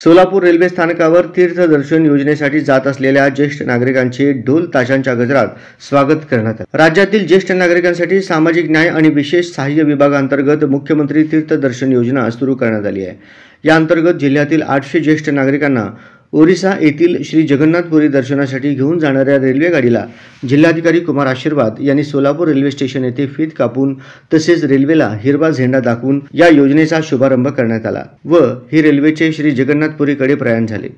Solapur railway स्थानकावर तीर्थदर्शन योजनेसाठी जात असलेल्या ज्येष्ठ नागरिकांचे ढोल ताशांच्या गजरात स्वागत करण्यात आले। राज्यातील ज्येष्ठ नागरिकांसाठी सामाजिक न्याय आणि विशेष सहाय्य विभागांतर्गत मुख्यमंत्री तीर्थदर्शन योजना सुरू करण्यात आली आहे। या अंतर्गत जिल्ह्यातील 800 ज्येष्ठ नागरिकांना ओरिसा येथील श्री जगन्नाथपुरी दर्शनासाठी घेऊन जाणाऱ्या रेल्वे गाडीला जिल्हाधिकारी कुमार आशीर्वाद यांनी सोलापूर रेल्वे स्टेशन येथे फीत कापून तसेच रेल्वेला हिरवा झेंडा दाखवून या योजनेचा शुभारंभ करण्यात आला व ही रेल्वेचे श्री जगन्नाथपुरीकडे प्रयाण झाले।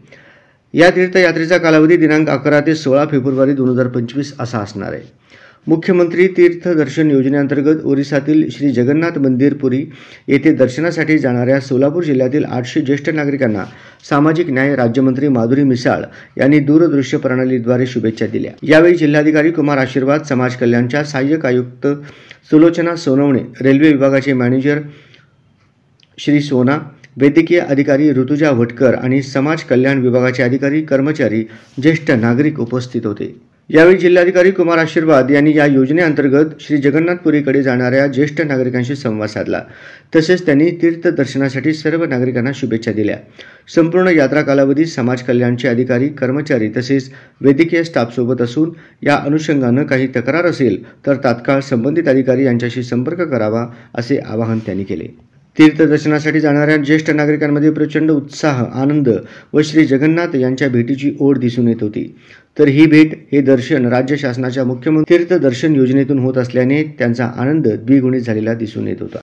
या तीर्थयात्रेचा कालावधी दिनांक 11 ते 16 फेब्रुवारी 2025 असा असणार आहे। मुख्यमंत्री तीर्थदर्शन योजनेअंतर्गत ओरिसातील श्री जगन्नाथ मंदिर पुरी येथे दर्शनासाठी जाणाऱ्या सोलापूर जिल्ह्यातील 800 ज्येष्ठ नागरिकांना सामाजिक न्याय राज्यमंत्री माधुरी मिसाळ यांनी दूरदृश्य प्रणालीद्वारे शुभेच्छा दिल्या। यावेळी जिल्हाधिकारी कुमार आशीर्वाद, समाज कल्याणच्या सहाय्यक आयुक्त सुलोचना सोनवणे, रेल्वे विभागाचे मॅनेजर श्री सोना, वैद्यकीय अधिकारी ऋतुजा भटकर आणि समाज कल्याण विभागाचे अधिकारी कर्मचारी ज्येष्ठ नागरिक उपस्थित होते। यावेळी जिल्हाधिकारी कुमार आशीर्वाद यांनी या योजनेअंतर्गत श्री जगन्नाथपुरीकडे जाणाऱ्या ज्येष्ठ नागरिकांशी संवाद साधला। तसेच त्यांनी तीर्थदर्शनासाठी सर्व नागरिकांना शुभेच्छा दिल्या। संपूर्ण यात्रा कालावधीत समाज कल्याणचे अधिकारी, कर्मचारी तसेच वैद्यकीय स्टाफ सोबत असून या अनुषंगाने काही तक्रार असेल तर तात्काळ संबंधित अधिकारी यांच्याशी संपर्क करावा असे आवाहन त्यांनी केले। तीर्थदर्शनासाठी जाणाऱ्या ज्येष्ठ नागरिकांमध्ये प्रचंड उत्साह, आनंद व श्री जगन्नाथ यांच्या भेटीची ओढ दिसून येत होती। तर ही भेट, हे दर्शन राज्य शासनाच्या मुख्यमंत्री तीर्थदर्शन योजनेतून होत असल्याने त्यांचा आनंद द्विगुणित झालेला दिसून येत होता।